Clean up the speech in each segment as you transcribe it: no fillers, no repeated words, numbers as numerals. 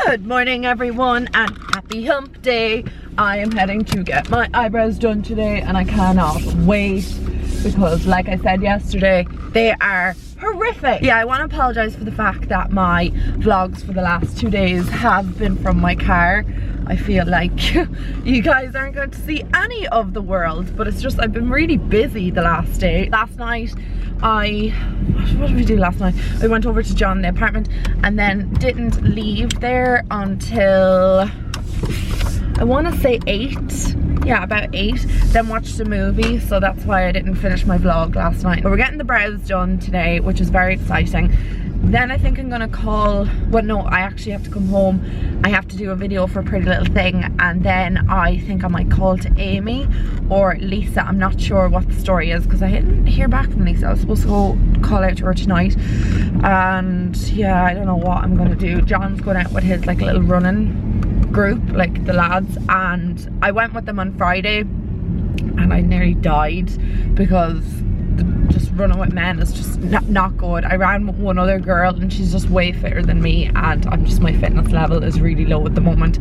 Good morning everyone and happy hump day. I am heading to get my eyebrows done today and I cannot wait because like I said yesterday, they are horrific. Yeah, I want to apologize for the fact that my vlogs for the last 2 days have been from my car. I feel like you guys aren't going to see any of the world, but it's just I've been really busy the last day. Last night what did we do last night? I went over to John in the apartment and then didn't leave there until I want to say 8. Yeah, about 8. Then watched a movie, so that's why I didn't finish my vlog last night. But we're getting the brows done today, which is very exciting. Then I think I'm gonna call, well no, I actually have to come home. I have to do a video for Pretty Little Thing, and then I think I might call to Amy or Lisa. I'm not sure what the story is because I didn't hear back from Lisa. I was supposed to go call out to her tonight, and yeah, I don't know what I'm gonna do. John's going out with his like little running group, like the lads, and I went with them on Friday and I nearly died because just running with men is just not good. I ran with one other girl and she's just way fitter than me, and my fitness level is really low at the moment.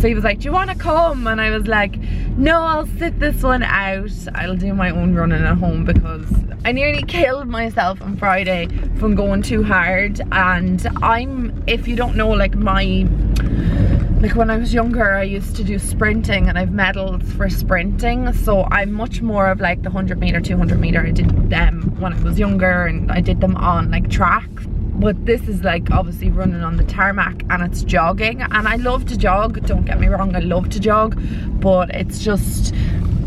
So he was like, do you want to come? And I was like, no, I'll sit this one out. I'll do my own running at home because I nearly killed myself on Friday from going too hard. And if you don't know, like when I was younger, I used to do sprinting and I've medals for sprinting. So I'm much more of like the 100 meter, 200 meter. I did them when I was younger and I did them on like track. But this is like obviously running on the tarmac and it's jogging. And I love to jog, don't get me wrong, I love to jog. But it's just,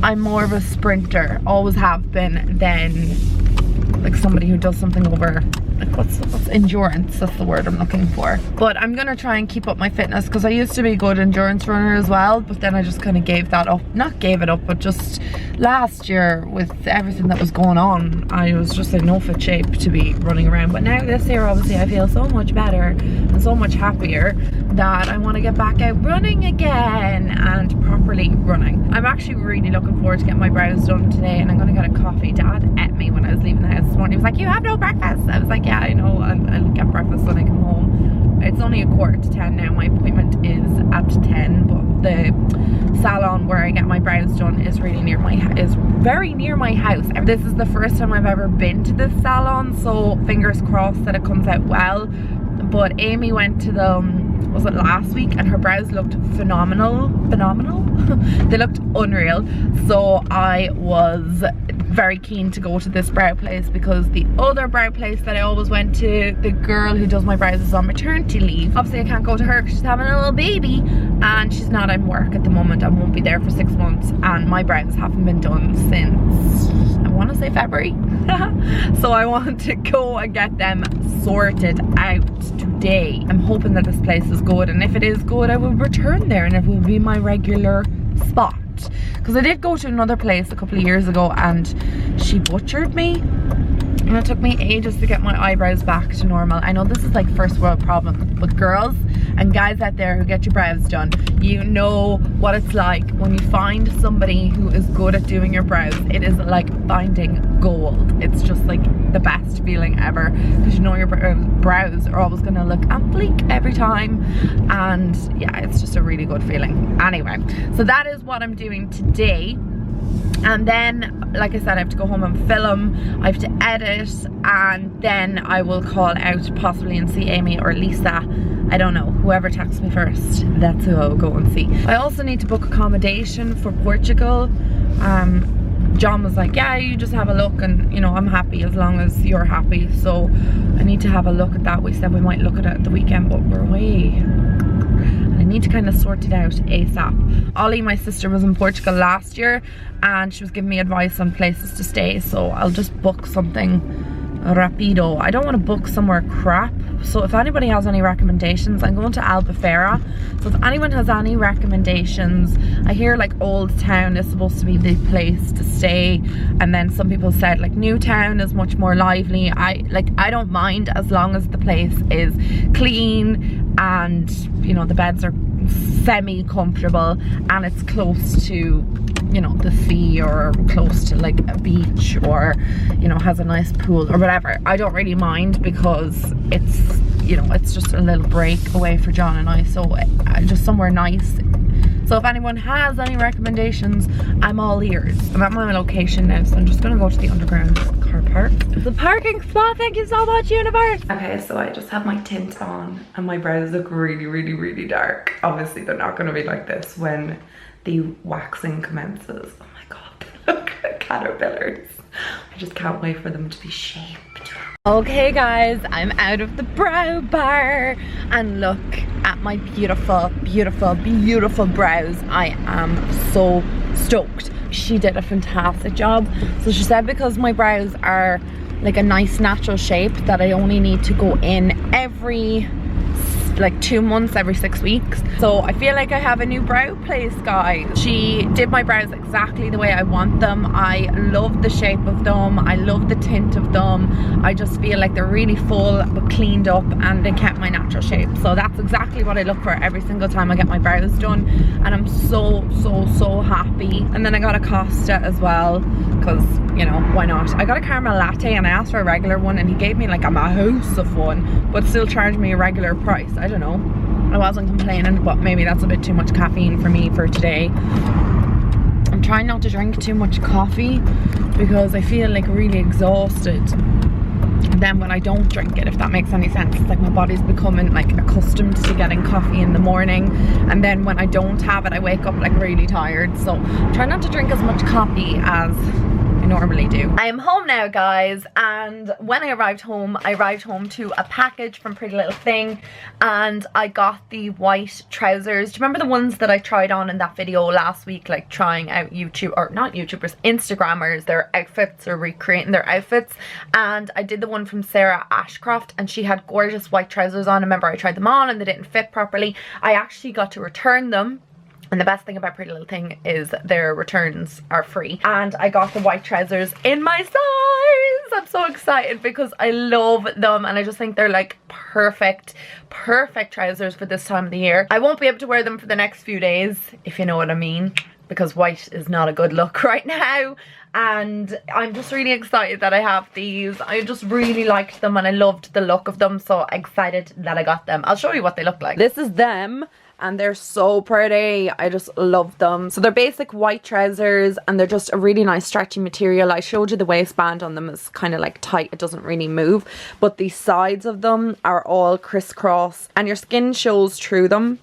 I'm more of a sprinter, always have been, than like somebody who does something over, like what's endurance, that's the word I'm looking for. But I'm gonna try and keep up my fitness because I used to be a good endurance runner as well, but then I just kind of gave that up. Not gave it up, but just last year with everything that was going on, I was just in no fit shape to be running around. But now this year obviously I feel so much better and so much happier that I want to get back out running again and properly running. I'm actually really looking forward to getting my brows done today, and I'm gonna get a coffee. Dad ate me when I was leaving the house this morning. He was like, you have no breakfast. I was like, yeah, I know, I'll get breakfast when I come home. It's only 9:45 now. My appointment is at 10, but the salon where I get my brows done is very near my house. This is the first time I've ever been to this salon, so fingers crossed that it comes out well. But Amy went to them, was it last week, and her brows looked phenomenal. They looked unreal. So I was very keen to go to this brow place because the other brow place that I always went to, the girl who does my brows is on maternity leave. Obviously I can't go to her because she's having a little baby and she's not in work at the moment and won't be there for 6 months, and my brows haven't been done since I want to say February. So I want to go and get them sorted out today. I'm hoping that this place is good, and if it is good I will return there and it will be my regular spot. Because I did go to another place a couple of years ago and she butchered me and it took me ages to get my eyebrows back to normal. I know this is like first world problem, but girls and guys out there who get your brows done, you know what it's like when you find somebody who is good at doing your brows. It is like finding gold. It's just like the best feeling ever because you know your brows are always gonna look bleak every time, and yeah, it's just a really good feeling. Anyway, so that is what I'm doing today. And then, like I said, I have to go home and film, I have to edit, and then I will call out possibly and see Amy or Lisa. I don't know, whoever texts me first, that's who I'll go and see. I also need to book accommodation for Portugal. John was like, yeah, you just have a look, and you know, I'm happy as long as you're happy. So I need to have a look at that. We said we might look at it at the weekend, but we're away. I need to kind of sort it out ASAP. Ollie, my sister, was in Portugal last year and she was giving me advice on places to stay, so I'll just book something rapido. I don't want to book somewhere crap. So if anybody has any recommendations, I'm going to Albufeira. So if anyone has any recommendations, I hear like Old Town is supposed to be the place to stay, and then some people said like New Town is much more lively. I don't mind as long as the place is clean and you know the beds are semi-comfortable and it's close to, you know, the sea or close to like a beach, or you know, has a nice pool or whatever. I don't really mind because it's you know, it's just a little break away for John and I, so just somewhere nice. So if anyone has any recommendations, I'm all ears. I'm at my location now, so I'm just gonna go to the underground car park. The parking spot, thank you so much, universe. Okay, so I just have my tint on and my brows look really, really, really dark. Obviously they're not gonna be like this when the waxing commences. Oh my God, look at caterpillars. I just can't wait for them to be shaped. Okay guys, I'm out of the brow bar and look at my beautiful, beautiful, beautiful brows. I am so stoked. She did a fantastic job. So she said because my brows are like a nice natural shape that I only need to go in every like 2 months, every 6 weeks. So I feel like I have a new brow place, guys. She did my brows exactly the way I want them. I love the shape of them. I love the tint of them. I just feel like they're really full but cleaned up and they kept my natural shape. So that's exactly what I look for every single time I get my brows done. And I'm so, so, so happy. And then I got a Costa as well because, you know, why not? I got a caramel latte and I asked for a regular one and he gave me like a house of one, but still charged me a regular price. I don't know. I wasn't complaining, but maybe that's a bit too much caffeine for me for today. I'm trying not to drink too much coffee because I feel like really exhausted. Then when I don't drink it, if that makes any sense, it's like my body's becoming like accustomed to getting coffee in the morning, and then when I don't have it I wake up like really tired. So try not to drink as much coffee as I normally do. I am home now, guys, and when I arrived home to a package from Pretty Little Thing, and I got the white trousers. Do you remember the ones that I tried on in that video last week, like trying out YouTube, or not YouTubers, Instagrammers, their outfits or recreating their outfits? And I did the one from Sarah Ashcroft and she had gorgeous white trousers on. I remember I tried them on and they didn't fit properly. I actually got to return them. And the best thing about Pretty Little Thing is their returns are free. And I got the white trousers in my size. I'm so excited because I love them and I just think they're like perfect trousers for this time of the year. I won't be able to wear them for the next few days, if you know what I mean, because white is not a good look right now. And I'm just really excited that I have these. I just really liked them and I loved the look of them, so excited that I got them. I'll show you what they look like. This is them. And they're so pretty. I just love them. So they're basic white trousers and they're just a really nice stretchy material. I showed you the waistband on them is kind of like tight. It doesn't really move. But the sides of them are all crisscross and your skin shows through them,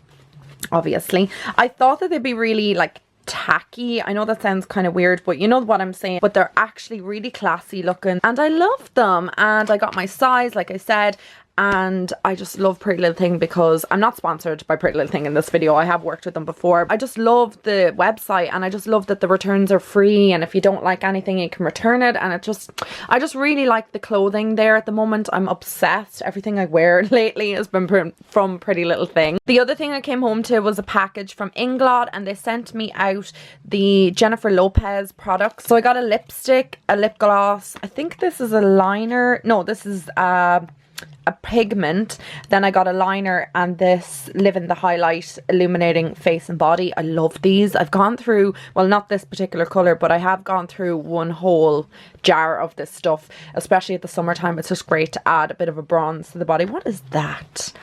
obviously. I thought that they'd be really like tacky. I know that sounds kind of weird, but you know what I'm saying. But they're actually really classy looking and I love them. And I got my size, like I said. And I just love Pretty Little Thing because I'm not sponsored by Pretty Little Thing in this video. I have worked with them before. I just love the website and I just love that the returns are free, and if you don't like anything you can return it, and I just really like the clothing there at the moment. I'm obsessed. Everything I wear lately has been from Pretty Little Thing. The other thing I came home to was a package from Inglot and they sent me out the Jennifer Lopez products. So I got a lipstick, a lip gloss. I think this is a liner. No, this is a pigment. Then I got a liner and this Live in the Highlight illuminating face and body. I love these. I've gone through, well, not this particular color, but I have gone through one whole jar of this stuff, especially at the summertime. It's just great to add a bit of a bronze to the body. What is that?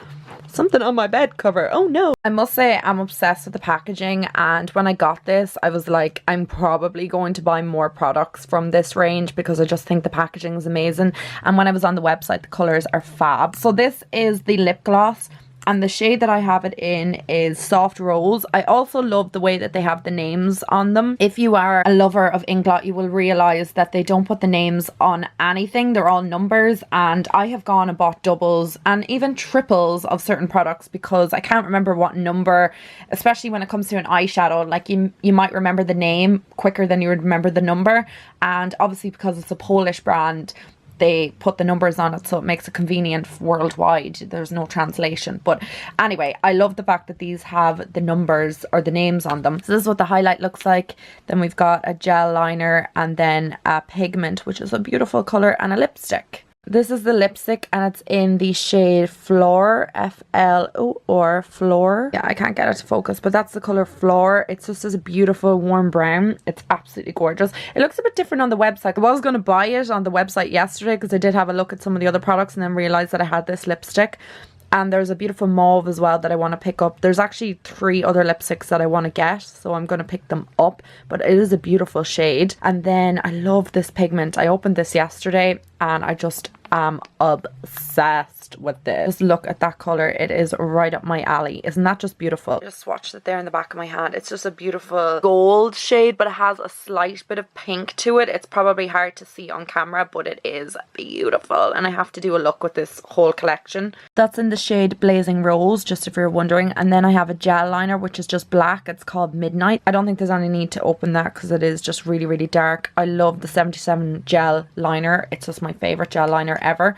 Something on my bed cover. Oh no. I must say I'm obsessed with the packaging, and when I got this I was like, I'm probably going to buy more products from this range because I just think the packaging is amazing. And when I was on the website, the colors are fab. So this is the lip gloss and the shade that I have it in is Soft Rose. I also love the way that they have the names on them. If you are a lover of Inglot, you will realise that they don't put the names on anything. They're all numbers, and I have gone and bought doubles and even triples of certain products because I can't remember what number, especially when it comes to an eyeshadow. Like you might remember the name quicker than you would remember the number, and obviously because it's a Polish brand, they put the numbers on it, so it makes it convenient worldwide. There's no translation. But anyway, I love the fact that these have the numbers or the names on them. So this is what the highlight looks like. Then we've got a gel liner and then a pigment, which is a beautiful color, and a lipstick. This is the lipstick and it's in the shade Floor, F-L-O-R, Floor. Yeah, I can't get it to focus, but that's the colour Floor. It's just as a beautiful warm brown. It's absolutely gorgeous. It looks a bit different on the website. I was going to buy it on the website yesterday because I did have a look at some of the other products and then realised that I had this lipstick. And there's a beautiful mauve as well that I want to pick up. There's actually 3 other lipsticks that I want to get, so I'm going to pick them up. But it is a beautiful shade. And then I love this pigment. I opened this yesterday and I just am obsessed with this. Just look at that colour. It is right up my alley. Isn't that just beautiful? I just swatched it there in the back of my hand. It's just a beautiful gold shade, but it has a slight bit of pink to it. It's probably hard to see on camera, but it is beautiful. And I have to do a look with this whole collection. That's in the shade Blazing Rose, just if you're wondering. And then I have a gel liner, which is just black. It's called Midnight. I don't think there's any need to open that because it is just really, really dark. I love the 77 gel liner. It's just my favourite gel liner ever.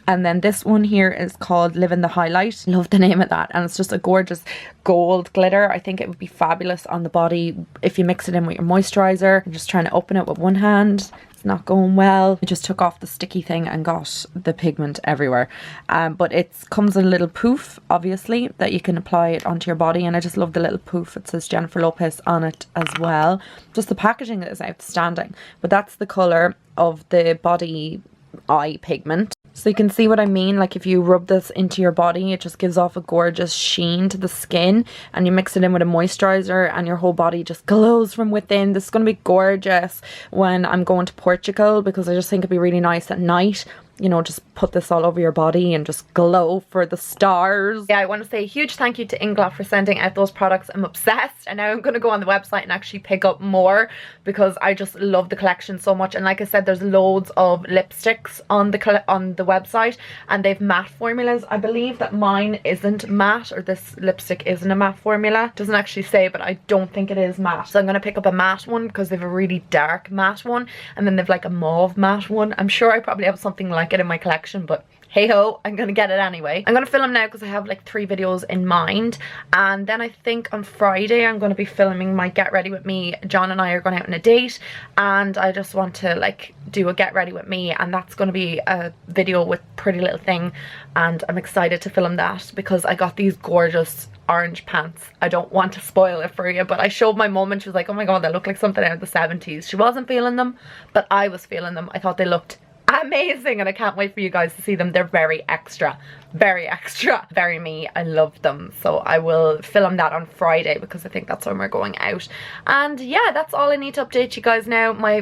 And then this one here is called Live in the Highlight. Love the name of that. And it's just a gorgeous gold glitter. I think it would be fabulous on the body if you mix it in with your moisturiser. I'm just trying to open it with one hand. It's not going well. I just took off the sticky thing and got the pigment everywhere. But it comes in a little poof, obviously, that you can apply it onto your body. And I just love the little poof. It says Jennifer Lopez on it as well. Just the packaging is outstanding. But that's the colour of the body eye pigment. So you can see what I mean, like if you rub this into your body, it just gives off a gorgeous sheen to the skin, and you mix it in with a moisturiser and your whole body just glows from within. This is going to be gorgeous when I'm going to Portugal, because I just think it'd be really nice at night. You know, just put this all over your body and just glow for the stars. Yeah, I want to say a huge thank you to Inglot for sending out those products. I'm obsessed, and now I'm going to go on the website and actually pick up more because I just love the collection so much. And like I said, there's loads of lipsticks on the website, and they've matte formulas. I believe that mine isn't matte, or this lipstick isn't a matte formula. It doesn't actually say, but I don't think it is matte. So I'm going to pick up a matte one because they have a really dark matte one, and then they've like a mauve matte one. I'm sure I probably have something like it in my collection, but hey ho, I'm gonna get it anyway. I'm gonna film now because I have like 3 videos in mind, and then I think on Friday I'm gonna be filming my get ready with me. John and I are going out on a date, and I just want to like do a get ready with me, and that's gonna be a video with Pretty Little Thing, and I'm excited to film that because I got these gorgeous orange pants. I don't want to spoil it for you, but I showed my mum and she was like, oh my god, they look like something out of the 70s. She wasn't feeling them, but I was feeling them. I thought they looked amazing, and I can't wait for you guys to see them. They're very extra, very me. I love them, so I will film that on Friday because I think that's when we're going out. And yeah, that's all I need to update you guys now. My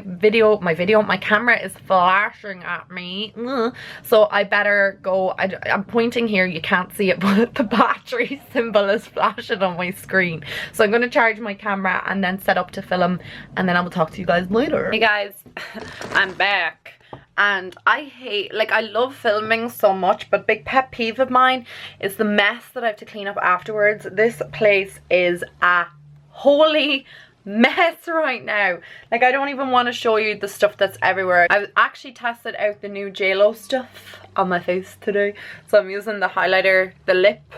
camera is flashing at me, so I better go. I'm pointing here, you can't see it, but the battery symbol is flashing on my screen, so I'm going to charge my camera and then set up to film, and then I will talk to you guys later. Hey guys, I'm back. And I hate, like, I love filming so much, but big pet peeve of mine is the mess that I have to clean up afterwards. This place is a holy mess right now. Like, I don't even want to show you the stuff that's everywhere. I actually tested out the new Jlo stuff on my face today. So I'm using the highlighter, the lip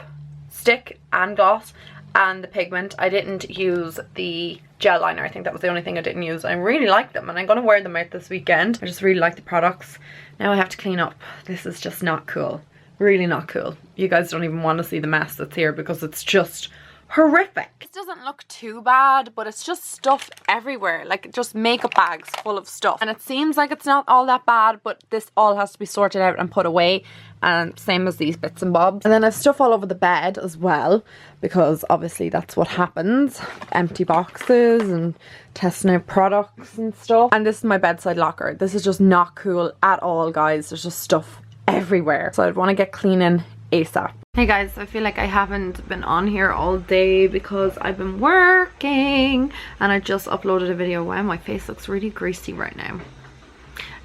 stick and gloss, and the pigment. I didn't use the gel liner. I think that was the only thing I didn't use. I really like them, and I'm going to wear them out this weekend. I just really like the products. Now I have to clean up. This is just not cool. Really not cool. You guys don't even want to see the mess that's here because it's just horrific. This doesn't look too bad, but it's just stuff everywhere, like just makeup bags full of stuff, and it seems like it's not all that bad, but this all has to be sorted out and put away, and same as these bits and bobs. And then I've stuff all over the bed as well, because obviously that's what happens. Empty boxes and testing out products and stuff. And this is my bedside locker. This is just not cool at all, guys. There's just stuff everywhere, so I'd want to get cleaning ASAP. Hey guys, I feel like I haven't been on here all day because I've been working, and I just uploaded a video. Wow, my face looks really greasy right now.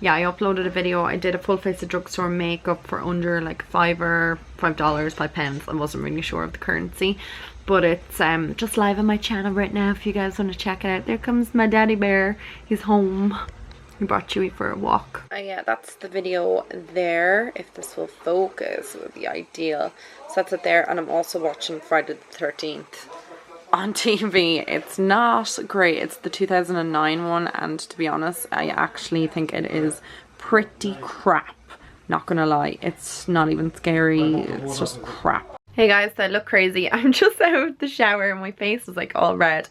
Yeah, I uploaded a video. I did a full face of drugstore makeup for under like $5 5 pence. I wasn't really sure of the currency, but it's just live on my channel right now if you guys want to check it out. There comes my daddy bear. He's home. He brought Chewy for a walk. Yeah, that's the video there. If this will focus, it would be ideal. So that's it there. And I'm also watching Friday the 13th on TV. It's not great. It's the 2009 one, and to be honest, I actually think it is pretty crap. Not gonna lie, it's not even scary, it's just crap. Hey guys, so I look crazy. I'm just out of the shower and my face is like all red,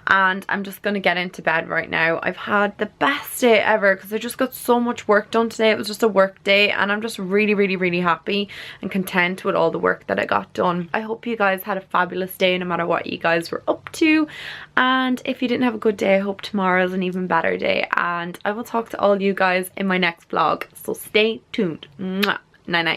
and I'm just gonna get into bed right now. I've had the best day ever because I just got so much work done today. It was just a work day, and I'm just really happy and content with all the work that I got done. I hope you guys had a fabulous day no matter what you guys were up to, and if you didn't have a good day, I hope tomorrow's an even better day, and I will talk to all you guys in my next vlog, so stay tuned. Mwah. Night night.